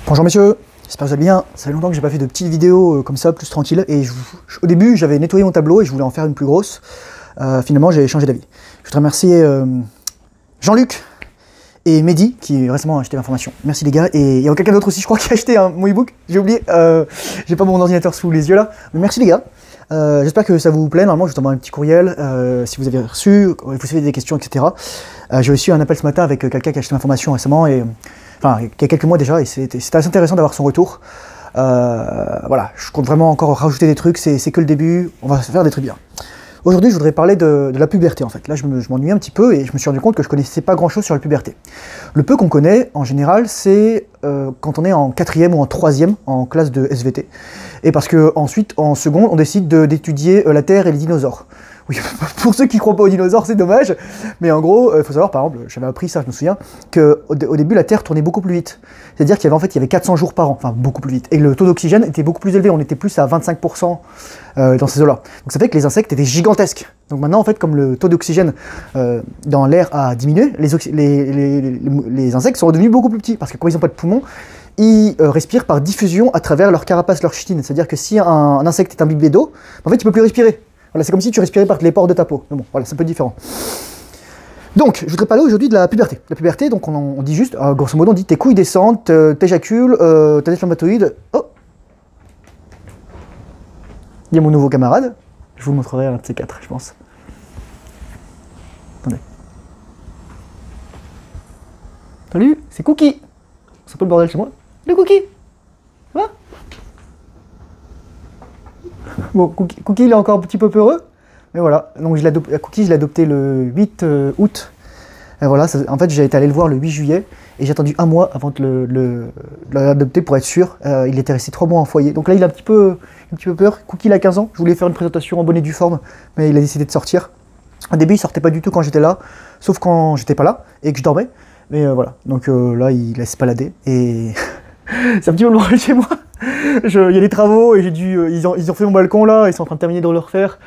Bonjour messieurs, j'espère que vous allez bien. Ça fait longtemps que j'ai pas fait de petites vidéos comme ça, plus tranquille. Et au début, j'avais nettoyé mon tableau et je voulais en faire une plus grosse. Finalement, j'ai changé d'avis. Je voudrais remercier Jean-Luc et Mehdi qui récemment a acheté l'information. Merci les gars. Et il y a quelqu'un d'autre aussi, je crois, qui a acheté mon e-book. J'ai oublié, j'ai pas mon ordinateur sous les yeux là. Mais merci les gars. J'espère que ça vous plaît. Normalement, je vous envoie un petit courriel si vous avez reçu, vous avez des questions, etc. J'ai reçu un appel ce matin avec quelqu'un qui a acheté l'information récemment et enfin, il y a quelques mois déjà, et c'était assez intéressant d'avoir son retour. Voilà, je compte vraiment encore rajouter des trucs, c'est que le début, on va faire des trucs bien. Aujourd'hui, je voudrais parler de la puberté en fait. Là, je m'ennuie un petit peu et je me suis rendu compte que je connaissais pas grand chose sur la puberté. Le peu qu'on connaît, en général, c'est quand on est en 4e ou en 3e en classe de SVT. Et parce que ensuite, en seconde, on décide d'étudier la Terre et les dinosaures. Oui, pour ceux qui ne croient pas aux dinosaures, c'est dommage. Mais en gros, il faut savoir, par exemple, j'avais appris ça, je me souviens, qu'au début, la Terre tournait beaucoup plus vite. C'est-à-dire qu'il y avait 400 jours par an, enfin beaucoup plus vite. Et le taux d'oxygène était beaucoup plus élevé, on était plus à 25% dans ces eaux-là. Donc ça fait que les insectes étaient gigantesques. Donc maintenant, en fait, comme le taux d'oxygène dans l'air a diminué, les insectes sont devenus beaucoup plus petits. Parce que quand ils n'ont pas de poumons, ils respirent par diffusion à travers leur carapace, leur chitine. C'est-à-dire que si un insecte est imbibé d'eau, en fait, il ne peut plus respirer. Voilà, c'est comme si tu respirais par les pores de ta peau. Mais bon, voilà, c'est un peu différent. Donc, je voudrais parler aujourd'hui de la puberté. La puberté, donc on dit juste, grosso modo, on dit tes couilles descendent, t'éjacules, t'as des spermatozoïdes. Oh, il y a mon nouveau camarade. Je vous montrerai un de ces quatre, je pense. Attendez. Salut, c'est Cookie. C'est un peu le bordel chez moi. Le Cookie. Ça va? Bon, Cookie, il est encore un petit peu peureux. Mais voilà, donc Cookie, je l'ai adopté le 8 août. Et voilà, en fait, j'ai été allé le voir le 8 juillet. Et j'ai attendu un mois avant de l'adopter pour être sûr. Il était resté 3 mois en foyer. Donc là, il a un petit peu peur. Cookie, il a 15 ans. Je voulais faire une présentation en bonne et due forme. Mais il a décidé de sortir. Au début, il sortait pas du tout quand j'étais là. Sauf quand j'étais pas là et que je dormais. Mais voilà, donc là, il laisse balader. Et c'est un petit peu le bordel chez moi. Il y a des travaux et ils ont fait mon balcon là, ils sont en train de terminer de le refaire.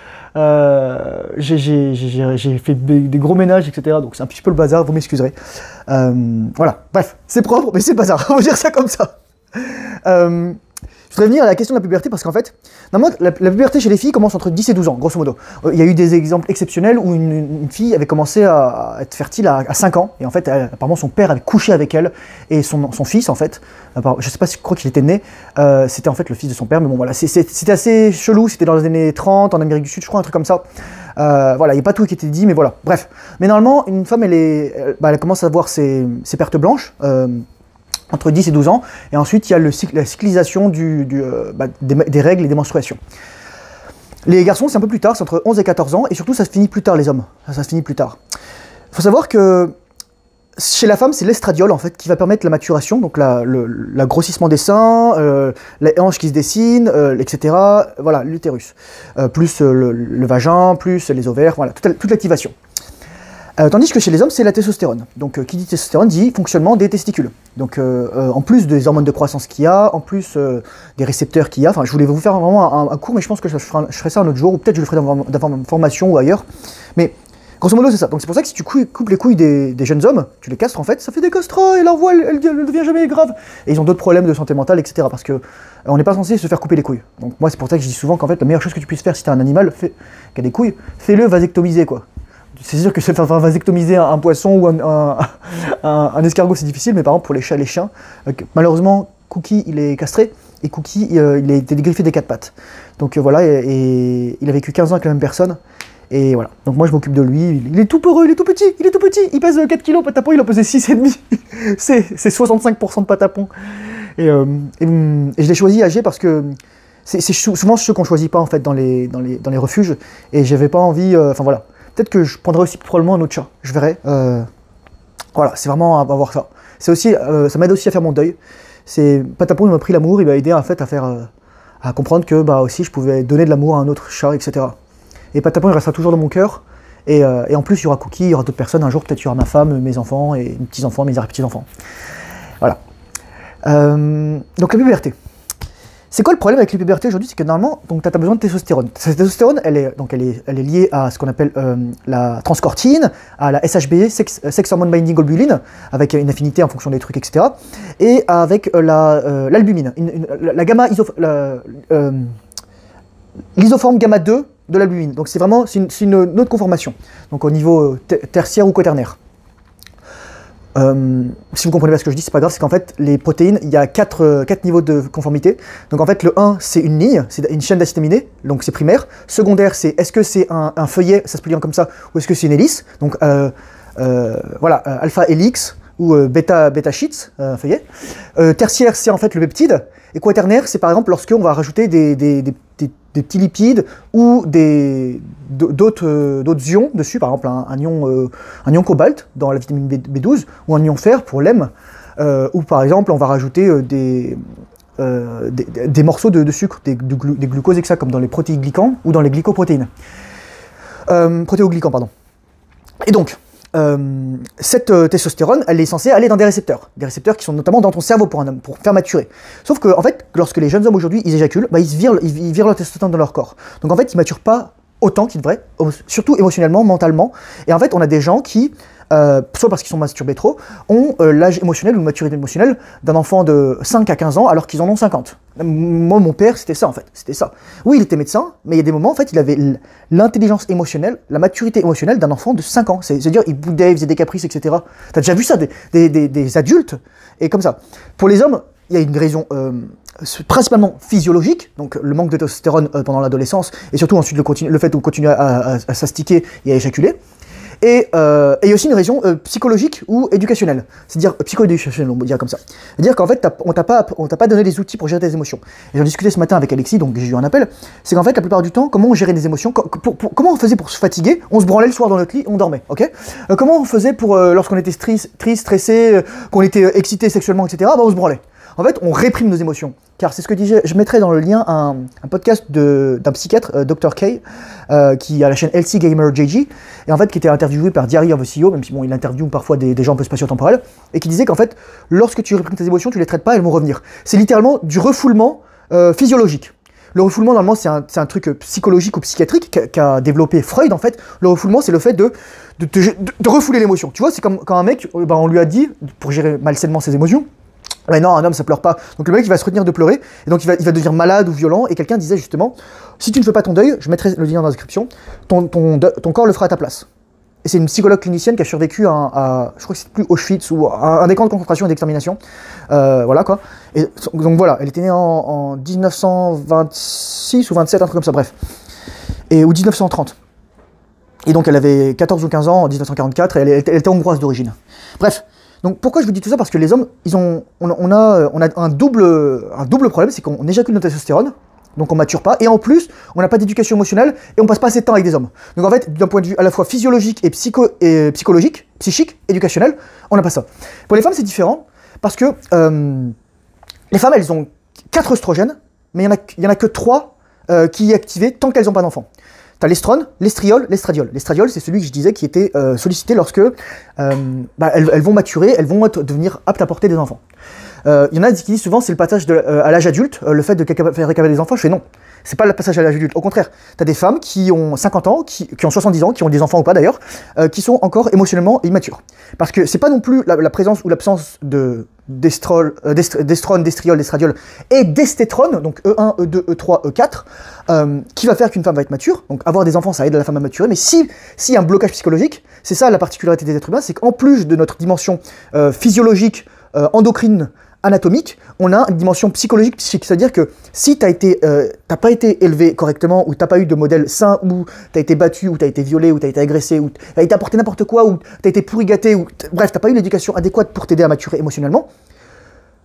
J'ai fait des gros ménages, etc. Donc c'est un petit peu le bazar, vous m'excuserez. Voilà, bref, c'est propre, mais c'est le bazar, on va dire ça comme ça. Je voudrais venir à la question de la puberté parce qu'en fait, normalement, la puberté chez les filles commence entre 10 et 12 ans, grosso modo. Il y a eu des exemples exceptionnels où une fille avait commencé à être fertile à 5 ans, et en fait, apparemment, son père avait couché avec elle, et son fils, en fait, je sais pas si je crois qu'il était né, c'était en fait le fils de son père, mais bon, voilà, c'était assez chelou, c'était dans les années 30, en Amérique du Sud, je crois, un truc comme ça. Voilà, il n'y a pas tout qui était dit, mais voilà, bref. Mais normalement, une femme, elle commence à avoir ses pertes blanches, entre 10 et 12 ans, et ensuite il y a la cyclisation des règles et des menstruations. Les garçons, c'est un peu plus tard, c'est entre 11 et 14 ans, et surtout ça se finit plus tard, les hommes, ça se finit plus tard. Il faut savoir que chez la femme, c'est l'estradiol en fait qui va permettre la maturation, donc le grossissement des seins, les hanches qui se dessinent, etc. Voilà, l'utérus, plus le vagin, plus les ovaires, voilà, toute l'activation. Tandis que chez les hommes, c'est la testostérone. Donc, qui dit testostérone dit fonctionnement des testicules. Donc, en plus des hormones de croissance qu'il y a, en plus des récepteurs qu'il y a, enfin, je voulais vous faire vraiment un cours, mais je pense que je ferai ça un autre jour, ou peut-être je le ferai dans ma formation ou ailleurs. Mais, grosso modo, c'est ça. Donc, c'est pour ça que si tu coupes les couilles des jeunes hommes, tu les castres en fait, ça fait des castrats, et leur voix, elle devient jamais grave. Et ils ont d'autres problèmes de santé mentale, etc. Parce que on n'est pas censé se faire couper les couilles. Donc, moi, c'est pour ça que je dis souvent qu'en fait, la meilleure chose que tu puisses faire si tu as un animal qui a des couilles, fais-le vasectomiser, quoi. C'est sûr que vasectomiser un poisson ou un escargot, c'est difficile, mais par exemple pour les chats et les chiens, malheureusement, Cookie, il est castré, et Cookie, il a été dégriffé des 4 pattes. Donc voilà, et il a vécu 15 ans avec la même personne, et voilà. Donc moi, je m'occupe de lui, il est tout peureux, il est tout petit, il pèse 4 kilos, patapon, il en pesait 6,5. C'est 65% de patapon. Et je l'ai choisi âgé parce que c'est souvent ceux qu'on choisit pas, en fait, dans les refuges, et j'avais pas envie, enfin voilà. Peut-être que je prendrai aussi probablement un autre chat, je verrai. Voilà, c'est vraiment à voir ça. C'est aussi, ça m'aide aussi à faire mon deuil. Patapon, il m'a pris l'amour, il m'a aidé en fait à comprendre que aussi je pouvais donner de l'amour à un autre chat, etc. Et Patapon, il restera toujours dans mon cœur. Et en plus, il y aura Cookie, il y aura d'autres personnes. Un jour, peut-être il y aura ma femme, mes enfants, et mes petits-enfants, mes arrière-petits-enfants. Voilà. Donc la puberté. C'est quoi le problème avec les pubertés aujourd'hui? C'est que normalement, tu as besoin de testostérone. Cette testostérone, elle est liée à ce qu'on appelle la transcortine, à la SHBG, Sex Hormone Binding Globulin, avec une affinité en fonction des trucs, etc. Et avec l'albumine, la gamma l'isoforme gamma 2 de l'albumine. Donc c'est vraiment une autre conformation, donc au niveau tertiaire ou quaternaire. Si vous comprenez pas ce que je dis, c'est pas grave, c'est qu'en fait, les protéines, il y a 4 niveaux de conformité. Donc en fait, le 1, c'est une ligne, c'est une chaîne d'acide aminé, donc c'est primaire. Secondaire, c'est est-ce que c'est un feuillet, ça se plie comme ça, ou est-ce que c'est une hélice? Donc voilà, alpha hélix ou bêta sheets, feuillet. Tertiaire, c'est en fait le peptide. Et quaternaire, c'est par exemple lorsqu'on va rajouter des petits lipides ou d'autres ions dessus, par exemple un ion cobalt dans la vitamine B12 ou un ion fer pour l'hème, ou par exemple on va rajouter des morceaux de sucre, des glucoses et que ça, comme dans les protéoglycans ou dans les glycoprotéines. Protéoglycans, pardon. Et donc, cette testostérone, elle est censée aller dans des récepteurs qui sont notamment dans ton cerveau pour faire maturer. Sauf que, en fait, lorsque les jeunes hommes aujourd'hui, ils éjaculent, bah, ils virent leur testostérone dans leur corps. Donc en fait, ils maturent pas autant qu'ils devraient, surtout émotionnellement, mentalement. Et en fait, on a des gens qui, soit parce qu'ils sont masturbés trop, ont l'âge émotionnel ou maturité émotionnelle d'un enfant de 5 à 15 ans alors qu'ils en ont 50. Moi, mon père, c'était ça en fait, c'était ça. Oui, il était médecin, mais il y a des moments, en fait, il avait l'intelligence émotionnelle, la maturité émotionnelle d'un enfant de 5 ans. C'est-à-dire, il boudait, il faisait des caprices, etc. T'as déjà vu ça, des adultes, et comme ça. Pour les hommes, il y a une raison principalement physiologique, donc le manque de testostérone pendant l'adolescence, et surtout ensuite le fait de continuer à s'astiquer et à éjaculer. Et il y a aussi une raison psychologique ou éducationnelle, c'est-à-dire psycho-éducationnelle, on peut dire comme ça. C'est-à-dire qu'en fait, on t'a pas donné les outils pour gérer tes émotions. Et j'en discutais ce matin avec Alexis, donc j'ai eu un appel, c'est qu'en fait, la plupart du temps, comment on gérait des émotions, comment on faisait pour se fatiguer? On se branlait le soir dans notre lit, on dormait, ok? Comment on faisait pour, lorsqu'on était triste, stressé, qu'on était excité sexuellement, etc., bah on se branlait. En fait, on réprime nos émotions. Car c'est ce que disait, je mettrai dans le lien un podcast d'un psychiatre, Dr. K, qui a la chaîne Healthy Gamer JG, et en fait qui était interviewé par Diary of a CEO, même si bon, il interviewe parfois des gens un peu spatio-temporels, et qui disait qu'en fait, lorsque tu réprimes tes émotions, tu les traites pas, elles vont revenir. C'est littéralement du refoulement physiologique. Le refoulement, normalement, c'est un truc psychologique ou psychiatrique qu'a développé Freud, en fait. Le refoulement, c'est le fait de refouler l'émotion. Tu vois, c'est comme quand un mec, on lui a dit, pour gérer malsainement ses émotions, mais non, un homme ça pleure pas. Donc le mec il va se retenir de pleurer, et donc il va devenir malade ou violent, et quelqu'un disait justement, si tu ne fais pas ton deuil, je mettrai le lien dans la description, ton corps le fera à ta place. Et c'est une psychologue clinicienne qui a survécu à je crois que c'est plus Auschwitz, ou un des camps de concentration et d'extermination. Voilà quoi. Et donc voilà, elle était née en 1926 ou 27, un truc comme ça, bref. Ou 1930. Et donc elle avait 14 ou 15 ans en 1944, et elle était hongroise d'origine. Bref. Donc pourquoi je vous dis tout ça? Parce que les hommes, on a un double problème, c'est qu'on éjacule notre testostérone, donc on mature pas, et en plus, on n'a pas d'éducation émotionnelle, et on passe pas assez de temps avec des hommes. Donc en fait, d'un point de vue à la fois physiologique et psychologique, psychique, éducationnel, on n'a pas ça. Pour les femmes, c'est différent, parce que les femmes, elles ont 4 œstrogènes, mais il y en a que 3 qui est activé tant qu'elles n'ont pas d'enfants. T'as l'estrone, l'estriol, l'estradiol. L'estradiol, c'est celui que je disais qui était sollicité lorsque elles vont maturer, elles vont devenir aptes à porter des enfants. Il y en a qui disent souvent c'est le passage à l'âge adulte, le fait de faire récupérer des enfants. Je fais non, c'est pas le passage à l'âge adulte. Au contraire, t'as des femmes qui ont 50 ans, qui ont 70 ans, qui ont des enfants ou pas d'ailleurs, qui sont encore émotionnellement immatures. Parce que c'est pas non plus la présence ou l'absence d'estrone, d'estriol, d'estradiol et d'estétrone, donc E1, E2, E3, E4, qui va faire qu'une femme va être mature. Donc avoir des enfants, ça aide la femme à maturer, mais s'il y a un blocage psychologique, c'est ça la particularité des êtres humains, c'est qu'en plus de notre dimension physiologique, endocrine, anatomique, on a une dimension psychologique, psychique. C'est-à-dire que si t'as pas été élevé correctement, ou t'as pas eu de modèle sain, ou t'as été battu, ou t'as été violé, ou t'as été agressé, ou t'as été apporté n'importe quoi, ou t'as été pourri gâté, bref, t'as pas eu l'éducation adéquate pour t'aider à maturer émotionnellement,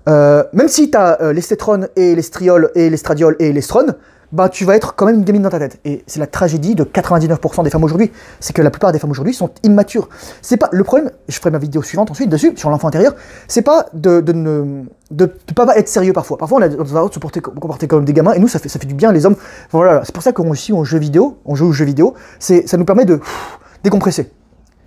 même si t'as l'estétrone et l'estriol et l'estradiol et l'estrone, bah tu vas être quand même une gamine dans ta tête. Et c'est la tragédie de 99% des femmes aujourd'hui. C'est que la plupart des femmes aujourd'hui sont immatures. C'est pas le problème, je ferai ma vidéo suivante ensuite dessus, sur l'enfant intérieur, c'est pas de pas être sérieux parfois. Parfois on a besoin de se comporter comme des gamins, et nous ça fait du bien les hommes. Voilà, c'est pour ça qu'on joue aux jeux vidéo, ça nous permet de décompresser.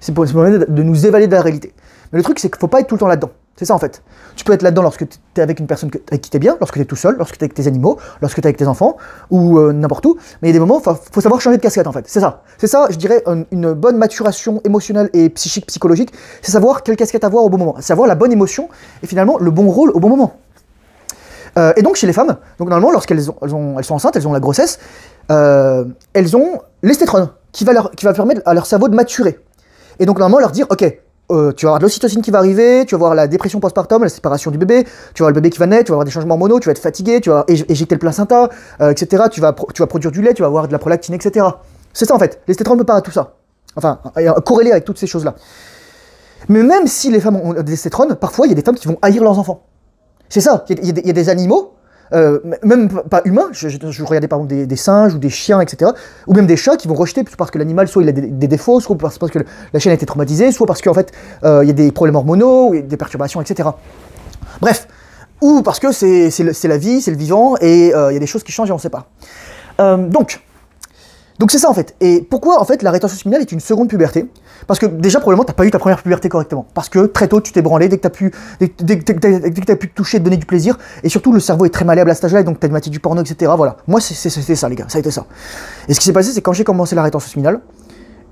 C'est pour nous permettre de nous évader de la réalité. Mais le truc c'est qu'il faut pas être tout le temps là-dedans. C'est ça en fait. Tu peux être là-dedans lorsque tu es avec une personne avec qui tu es bien, lorsque tu es tout seul, lorsque tu es avec tes animaux, lorsque tu es avec tes enfants, ou n'importe où. Mais il y a des moments où il faut savoir changer de casquette en fait. C'est ça. C'est ça, je dirais, une bonne maturation émotionnelle et psychique, psychologique. C'est savoir quelle casquette avoir au bon moment. Savoir la bonne émotion et finalement le bon rôle au bon moment. Et donc chez les femmes, donc normalement lorsqu'elles sont enceintes, elles ont la grossesse, elles ont l'estétrone qui va permettre à leur cerveau de maturer. Et donc normalement leur dire, ok, tu vas avoir de l'ocytocine qui va arriver, tu vas avoir la dépression postpartum, la séparation du bébé, tu vas avoir le bébé qui va naître, tu vas avoir des changements hormonaux, tu vas être fatigué, tu vas éjecter le placenta, etc. Tu vas produire du lait, tu vas avoir de la prolactine, etc. C'est ça en fait, l'estétrone peut pas à tout ça. Enfin, corrélé avec toutes ces choses-là. Mais même si les femmes ont des estétrones, parfois il y a des femmes qui vont haïr leurs enfants. C'est ça, il y a des animaux, même pas humains, je regardais par exemple des singes ou des chiens, etc., ou même des chats qui vont rejeter parce que l'animal, soit il a des défauts, soit parce que la chienne a été traumatisée, soit parce qu'en fait, il y a des problèmes hormonaux, ou des perturbations, etc. Bref, ou parce que c'est la vie, c'est le vivant, et il y a des choses qui changent et on ne sait pas. Donc c'est ça en fait. Et pourquoi en fait la rétention séminale est une seconde puberté? Parce que déjà probablement t'as pas eu ta première puberté correctement. Parce que très tôt tu t'es branlé dès que t'as pu te toucher, te donner du plaisir. Et surtout le cerveau est très malléable à cet âge-là et donc t'as maté du porno, etc. Voilà. Moi c'était ça les gars, ça a été ça. Et ce qui s'est passé c'est quand j'ai commencé la rétention séminale,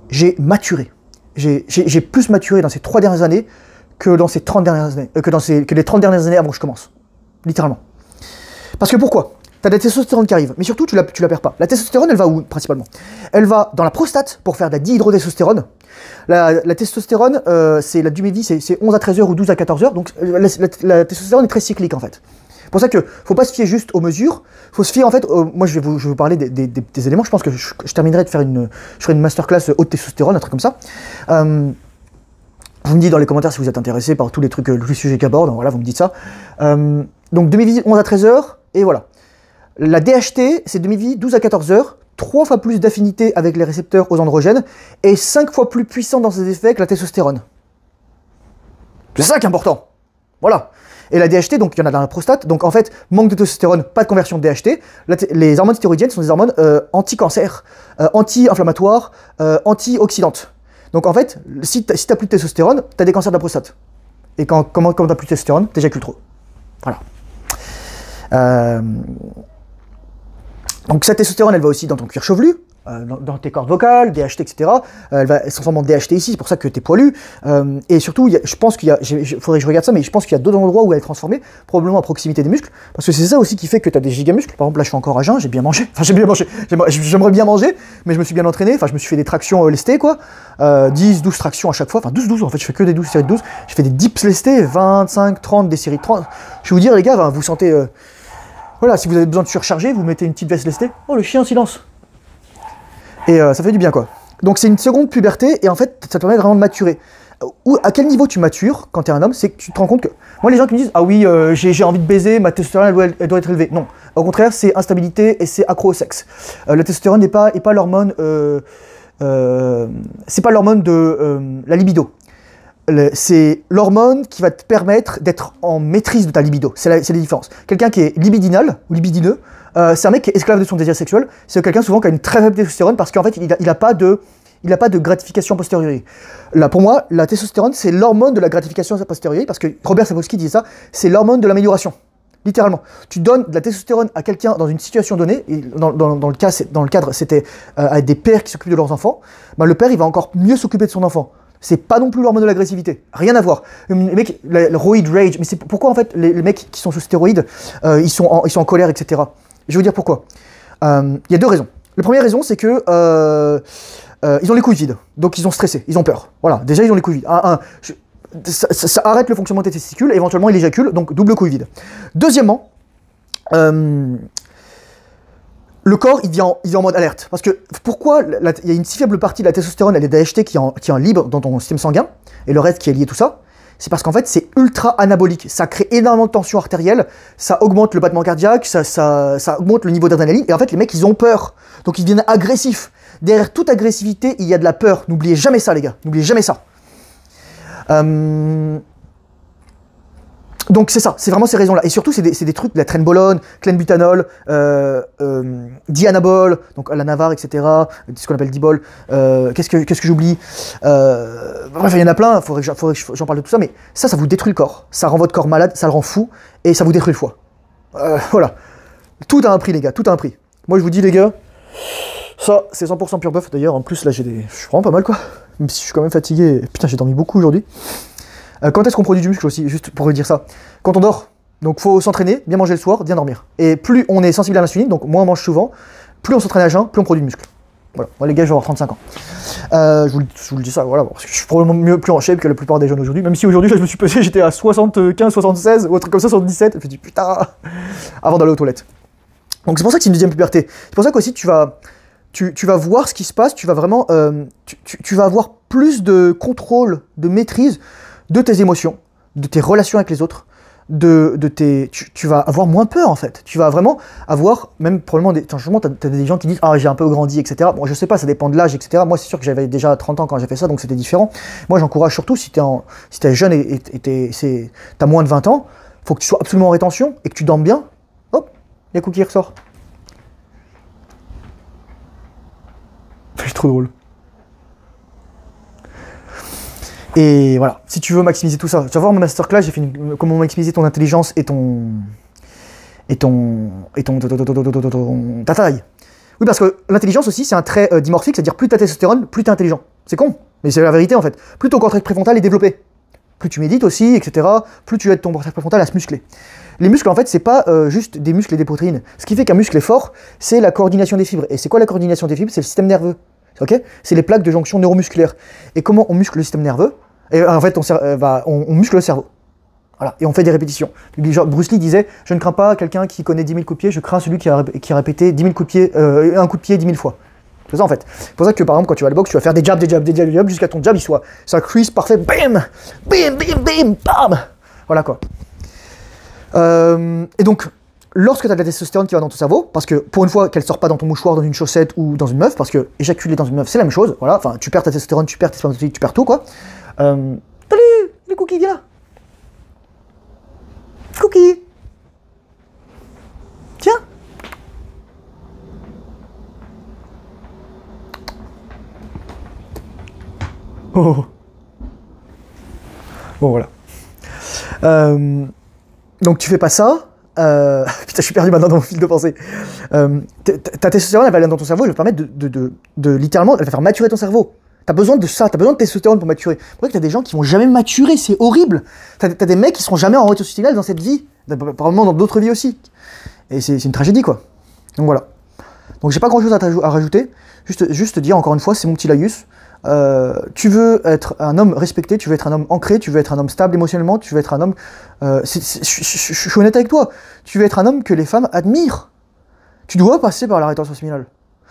j'ai maturé. J'ai plus maturé dans ces 3 dernières années que dans ces 30 dernières années, que les 30 dernières années avant que je commence. Littéralement. Parce que pourquoi? T'as de la testostérone qui arrive, mais surtout tu la perds pas. La testostérone, elle va où principalement? Elle va dans la prostate pour faire de la dihydrotestostérone. La testostérone, c'est la durée de vie, c'est 11 à 13 heures ou 12 à 14 heures, donc la testostérone est très cyclique en fait. C'est pour ça que faut pas se fier juste aux mesures, faut se fier en fait, moi je vais vous parler des éléments, je pense que je terminerai de faire je ferai une masterclass haute testostérone, un truc comme ça. Vous me dites dans les commentaires si vous êtes intéressé par tous les trucs, tous les sujets qu'aborde, voilà, vous me dites ça. Donc demi-vie 11 à 13 heures, et voilà. La DHT, c'est demi-vie 12 à 14 heures, 3 fois plus d'affinité avec les récepteurs aux androgènes, et 5 fois plus puissant dans ses effets que la testostérone. C'est ça qui est important. Voilà. Et la DHT, donc il y en a dans la prostate, donc en fait, manque de testostérone, pas de conversion de DHT. Les hormones stéroïdiennes sont des hormones anti-cancer, anti-inflammatoires, anti-oxydantes. Donc en fait, si t'as plus de testostérone, t'as des cancers de la prostate. Et quand t'as plus de testostérone, t'éjacules trop. Voilà. Donc cette testostérone, elle va aussi dans ton cuir chevelu, dans tes cordes vocales, DHT, etc. Elle se transforme en DHT ici, c'est pour ça que t'es poilu. Et surtout, je pense qu'il y a, faudrait que je regarde ça, mais je pense qu'il y a d'autres endroits où elle est transformée, probablement à proximité des muscles, parce que c'est ça aussi qui fait que t'as des gigamuscles. Par exemple, là je suis encore à jeun, j'ai bien mangé, j'aimerais bien manger, mais je me suis bien entraîné, enfin je me suis fait des tractions lestées, quoi, 10, 12 tractions à chaque fois, enfin 12, en fait je fais que des 12 séries de 12, je fais des dips lestés, 25, 30, des séries de 30. Je vais vous dire les gars, vous sentez... Voilà, si vous avez besoin de surcharger, vous mettez une petite veste lestée. Oh, le chien, silence. Et ça fait du bien, quoi. Donc c'est une seconde puberté, et en fait, ça te permet vraiment de maturer. À quel niveau tu matures quand tu es un homme? C'est que tu te rends compte que... Moi, les gens qui me disent « Ah oui, j'ai envie de baiser, ma testostérone, elle doit être élevée. » Non, au contraire, c'est instabilité et c'est accro au sexe. La testostérone n'est pas l'hormone... c'est pas l'hormone de la libido. C'est l'hormone qui va te permettre d'être en maîtrise de ta libido. C'est la différence. Quelqu'un qui est libidinal ou libidineux, c'est un mec qui est esclave de son désir sexuel. C'est quelqu'un souvent qui a une très faible testostérone parce qu'en fait, il a pas de gratification a posteriori. Là, pour moi, la testostérone, c'est l'hormone de la gratification a posteriori parce que Robert Sapolsky disait ça, c'est l'hormone de l'amélioration. Littéralement. Tu donnes de la testostérone à quelqu'un dans une situation donnée, et dans le cadre, c'était avec des pères qui s'occupent de leurs enfants, ben, le père, il va encore mieux s'occuper de son enfant. C'est pas non plus l'hormone de l'agressivité, rien à voir. Les mecs, le roid rage, mais c'est pourquoi en fait les mecs qui sont sous stéroïdes, ils sont en colère, etc. Je vais vous dire pourquoi. Il y a 2 raisons. La première raison, c'est que ils ont les couilles vides, donc ils sont stressés, ils ont peur. Voilà, déjà ils ont les couilles vides. Ça arrête le fonctionnement des testicules, et éventuellement ils éjaculent, donc double couille vide. Deuxièmement, le corps, il vient en mode alerte. Parce que pourquoi il y a une si faible partie de la testostérone, elle est DHT qui est en libre dans ton système sanguin, et le reste qui est lié à tout ça, c'est parce qu'en fait, c'est ultra anabolique. Ça crée énormément de tension artérielle, ça augmente le battement cardiaque, ça augmente le niveau d'adrénaline, et en fait, les mecs, ils ont peur. Donc, ils deviennent agressifs. Derrière toute agressivité, il y a de la peur. N'oubliez jamais ça, les gars. N'oubliez jamais ça. Donc c'est ça, c'est vraiment ces raisons-là. Et surtout, c'est des trucs de la trenbolone, clenbutanol, dianabol, donc la Navarre, etc., ce qu'on appelle dibol. Qu'est-ce que j'oublie? Bref, il y en a plein, faudrait que j'en parle de tout ça, mais ça vous détruit le corps. Ça rend votre corps malade, ça le rend fou, et ça vous détruit le foie. Voilà. Tout a un prix, les gars, tout a un prix. Moi, je vous dis, les gars, ça, c'est 100% pur bœuf. D'ailleurs, en plus, là, je suis vraiment pas mal, quoi. Même si je suis quand même fatigué. Putain, j'ai dormi beaucoup aujourd'hui. Quand est-ce qu'on produit du muscle aussi, juste pour vous dire ça? Quand on dort. Donc faut s'entraîner, bien manger le soir, bien dormir. Et plus on est sensible à l'insuline, donc moins on mange souvent, plus on s'entraîne à jeun, plus on produit du muscle. Voilà, moi les gars, je vais avoir 35 ans. Je vous le dis ça, voilà, parce que je suis probablement plus en shape que la plupart des jeunes aujourd'hui. Même si aujourd'hui, je me suis pesé, j'étais à 75, 76, ou un truc comme ça, 77. Je me dis putain, avant d'aller aux toilettes. Donc c'est pour ça que c'est une deuxième puberté. C'est pour ça qu'aussi tu vas voir ce qui se passe, tu vas vraiment, tu vas avoir plus de contrôle, de maîtrise de tes émotions, de tes relations avec les autres, tu vas avoir moins peur en fait. Tu vas vraiment avoir, même probablement, t'as des gens qui disent ah j'ai un peu grandi, etc. Bon je sais pas, ça dépend de l'âge, etc. Moi c'est sûr que j'avais déjà 30 ans quand j'ai fait ça, donc c'était différent. Moi j'encourage surtout si t'es jeune et t'as moins de 20 ans, faut que tu sois absolument en rétention et que tu dormes bien. Hop, il y a Cookie qui ressort. C'est trop drôle. Et voilà, si tu veux maximiser tout ça, tu vas voir mon masterclass, j'ai fait comment maximiser ton intelligence et ta taille. Oui, parce que l'intelligence aussi, c'est un trait dimorphique, c'est-à-dire plus tu as testostérone, plus tu es intelligent. C'est con, mais c'est la vérité en fait. Plus ton cortex préfrontal est développé, plus tu médites aussi, etc., plus tu aides ton cortex préfrontal à se muscler. Les muscles, en fait, c'est pas juste des muscles et des protéines. Ce qui fait qu'un muscle est fort, c'est la coordination des fibres. Et c'est quoi la coordination des fibres? C'est le système nerveux. Ok, c'est les plaques de jonction neuromusculaire. Et comment on muscle le système nerveux? Et en fait, on muscle le cerveau. Voilà, et on fait des répétitions. Bruce Lee disait, je ne crains pas quelqu'un qui connaît 10 000 coups de pied, je crains celui qui a répété 10 000 coups de pied, un coup de pied 10 000 fois. C'est ça en fait. C'est pour ça que par exemple, quand tu vas à la boxe, tu vas faire des jabs, jusqu'à ton jab, il soit ça crease parfait, bam, bim, bim, bim, bam. Voilà quoi. Et donc, lorsque tu as de la testostérone qui va dans ton cerveau, parce que pour une fois qu'elle sort pas dans ton mouchoir, dans une chaussette ou dans une meuf, parce que éjaculer dans une meuf c'est la même chose, voilà, enfin tu perds ta testostérone, tu perds tes spermatozoïdes, tu perds tout quoi. Salut, les Cookies, viens là. Cookie. Tiens. Oh. Bon voilà. Donc tu fais pas ça. Putain, je suis perdu maintenant dans mon fil de pensée. Ta testostérone, elle va aller dans ton cerveau, elle va permettre de littéralement, elle va faire maturer ton cerveau. T'as besoin de ça, t'as besoin de testostérone pour maturer. C'est vrai que t'as des gens qui vont jamais maturer, c'est horrible. T'as des mecs qui seront jamais en rétro-sexuelle dans cette vie, probablement dans d'autres vies aussi. Et c'est une tragédie quoi. Donc voilà. Donc j'ai pas grand chose à rajouter, juste dire encore une fois, c'est mon petit laïus. Tu veux être un homme respecté, tu veux être un homme ancré, tu veux être un homme stable émotionnellement, tu veux être un homme... je suis honnête avec toi, tu veux être un homme que les femmes admirent. Tu dois passer par la rétention séminale.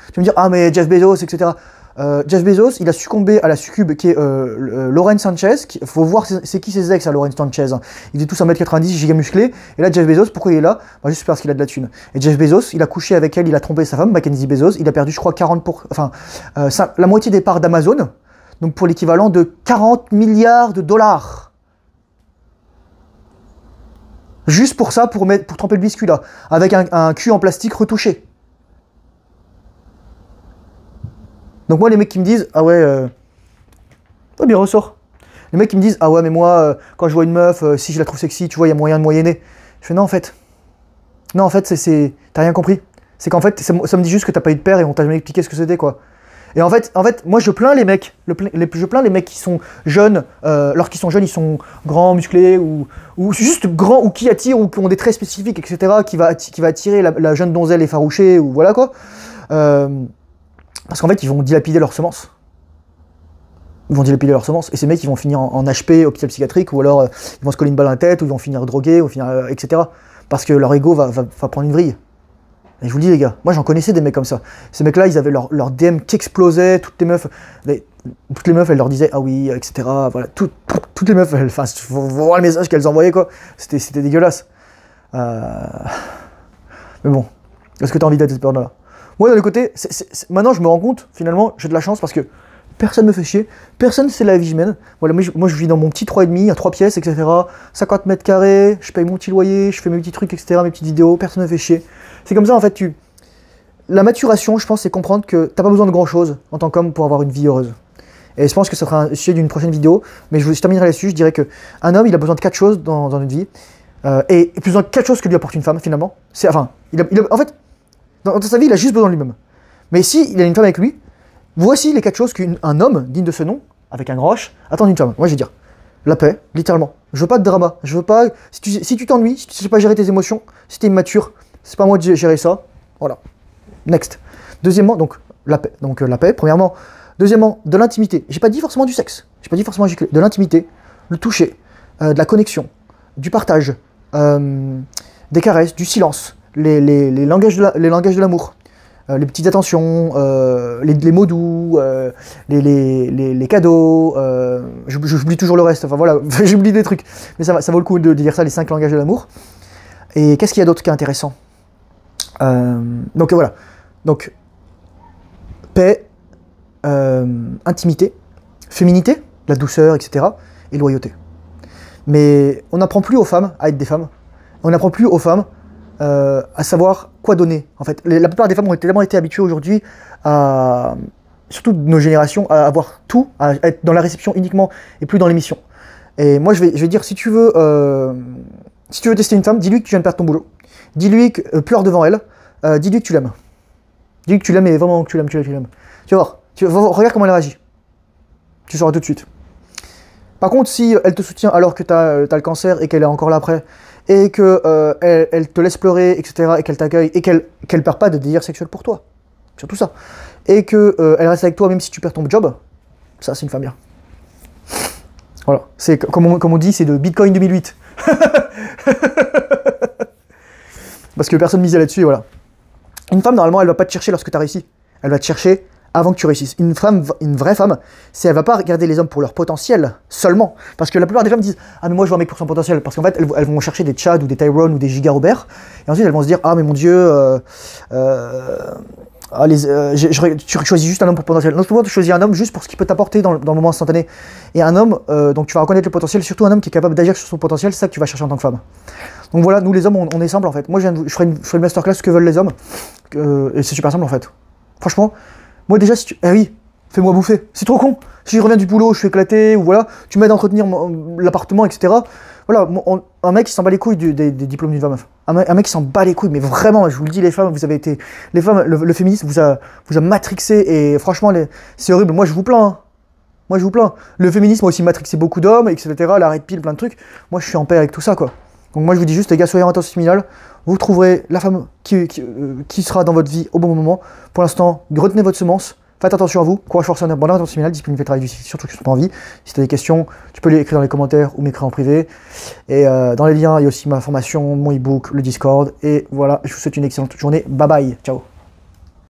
Tu vas me dire, ah mais Jeff Bezos, etc. Jeff Bezos, il a succombé à la succube qui est Lauren Sanchez. Faut voir c'est qui ses ex à Lauren Sanchez. Ils étaient tous 1m90, giga musclés. Et là, Jeff Bezos, pourquoi il est là? Juste parce qu'il a de la thune. Et Jeff Bezos, il a couché avec elle, il a trompé sa femme, Mackenzie Bezos. Il a perdu, je crois, 40%, la moitié des parts d'Amazon. Donc pour l'équivalent de 40 milliards de dollars. Juste pour ça, pour tremper le biscuit là. Avec un cul en plastique retouché. Donc moi les mecs qui me disent ah ouais oh bien ressort. Les mecs qui me disent ah ouais mais moi quand je vois une meuf si je la trouve sexy tu vois il y a moyen de moyenner. Je fais non en fait t'as rien compris. C'est qu'en fait ça me dit juste que t'as pas eu de père et on t'a jamais expliqué ce que c'était quoi. Et en fait moi je plains les mecs, je plains les mecs qui sont jeunes, lorsqu'ils sont jeunes ils sont grands, musclés ou juste grands ou qui attirent ou qui ont des traits spécifiques etc. qui va attirer la jeune donzelle effarouchée ou voilà quoi. Parce qu'en fait, ils vont dilapider leurs semences. Ils vont dilapider leurs semences. Et ces mecs, ils vont finir en HP, hôpital psychiatrique, ou alors ils vont se coller une balle à la tête, ou ils vont finir drogués, ou finir, etc. Parce que leur ego va prendre une vrille. Et je vous le dis, les gars, moi j'en connaissais des mecs comme ça. Ces mecs-là, ils avaient leur DM qui explosait, toutes les meufs, elles leur disaient, ah oui, etc. Voilà, toutes les meufs, enfin, faut voir le message qu'elles envoyaient, quoi. C'était dégueulasse. Mais bon, est-ce que t'as envie d'être cette période-là? Moi, d'un côté, maintenant je me rends compte, finalement, j'ai de la chance parce que personne me fait chier, personne sait la vie que je mène. Voilà, moi je vis dans mon petit 3,5 à 3 pièces, etc. 50 mètres carrés, je paye mon petit loyer, je fais mes petits trucs, etc., mes petites vidéos, personne me fait chier. C'est comme ça en fait, la maturation, je pense, c'est comprendre que t'as pas besoin de grand chose en tant qu'homme pour avoir une vie heureuse. Et je pense que ça sera un sujet d'une prochaine vidéo, mais je terminerai là-dessus, je dirais que un homme, il a besoin de 4 choses dans une vie, et plus besoin de 4 choses que lui apporte une femme, finalement. En fait, dans sa vie, il a juste besoin de lui-même. Mais si il a une femme avec lui, voici les 4 choses qu'un homme digne de ce nom, avec un grand H, attend d'une femme. Moi, je vais dire la paix, littéralement. Je veux pas de drama. Je veux pas. Si tu t'ennuies, si tu sais pas gérer tes émotions, si t'es immature, c'est pas à moi de gérer ça. Voilà. Next. Deuxièmement, donc la paix. Donc la paix, premièrement. Deuxièmement, de l'intimité. J'ai pas dit forcément du sexe. J'ai pas dit forcément de l'intimité, le toucher, de la connexion, du partage, des caresses, du silence, les langages de l'amour. Les petites attentions, les mots doux, les cadeaux, j'oublie toujours le reste, enfin voilà, j'oublie des trucs, mais ça vaut le coup de dire ça, les 5 langages de l'amour. Et qu'est-ce qu'il y a d'autre qui est intéressant? Donc voilà, donc paix, intimité, féminité, la douceur, etc., et loyauté. Mais on n'apprend plus aux femmes à être des femmes, on n'apprend plus aux femmes à savoir quoi donner. En fait, la plupart des femmes ont tellement été habituées aujourd'hui surtout de nos générations, à avoir tout, à être dans la réception uniquement et plus dans l'émission. Et moi, je vais dire, si tu veux tester une femme, dis-lui que tu viens de perdre ton boulot. Dis-lui que pleure devant elle. Dis-lui que tu l'aimes. Dis-lui que tu l'aimes et vraiment que tu l'aimes. Tu vas voir. Regarde comment elle réagit. Tu sauras tout de suite. Par contre, si elle te soutient alors que tu as le cancer et qu'elle est encore là après, et que elle te laisse pleurer, etc., et qu'elle t'accueille, et qu'elle perd pas de désir sexuel pour toi, surtout ça, et que elle reste avec toi même si tu perds ton job, ça c'est une femme bien. Voilà, c'est comme on dit, c'est de Bitcoin 2008. Parce que personne misait là-dessus, et voilà. Une femme, normalement, elle va pas te chercher lorsque tu as réussi, elle va te chercher avant que tu réussisses. Une vraie femme, elle va pas regarder les hommes pour leur potentiel seulement. Parce que la plupart des femmes disent « Ah mais moi je veux un mec pour son potentiel ». Parce qu'en fait, elles vont chercher des Chad ou des Tyrone ou des Giga Robert. Et ensuite, elles vont se dire « Ah mais mon Dieu, tu choisis juste un homme pour potentiel ». Non, souvent tu choisis un homme juste pour ce qu'il peut t'apporter dans le moment instantané. Et un homme, donc tu vas reconnaître le potentiel, surtout un homme qui est capable d'agir sur son potentiel, c'est ça que tu vas chercher en tant que femme. Donc voilà, nous les hommes, on est simples en fait. Moi je ferai une masterclass, ce que veulent les hommes. Et c'est super simple en fait. Franchement, moi déjà, si tu... Eh oui, fais-moi bouffer. C'est trop con. Si je reviens du boulot, je suis éclaté, ou voilà, tu m'aides à entretenir l'appartement, etc. Voilà, un mec qui s'en bat les couilles des diplômes d'une femme. Un mec qui s'en bat les couilles, mais vraiment, je vous le dis, les femmes, vous avez été... Les femmes, le féminisme vous a matrixé, et franchement, c'est horrible. Moi, je vous plains. Hein. Moi, je vous plains. Le féminisme a aussi matrixé beaucoup d'hommes, etc. L'arrêt de pile, plein de trucs. Moi, je suis en paix avec tout ça, quoi. Donc moi, je vous dis juste, les gars, soyez orientés séminal. Vous trouverez la femme qui sera dans votre vie au bon moment. Pour l'instant, retenez votre semence, faites attention à vous, courage, force, honneur, bonne orientation séminale, disponible fait travail du site, surtout qui ne sont pas en vie. Si tu as des questions, tu peux les écrire dans les commentaires ou m'écrire en privé. Et dans les liens, il y a aussi ma formation, mon e-book, le Discord. Et voilà, je vous souhaite une excellente journée. Bye bye, ciao.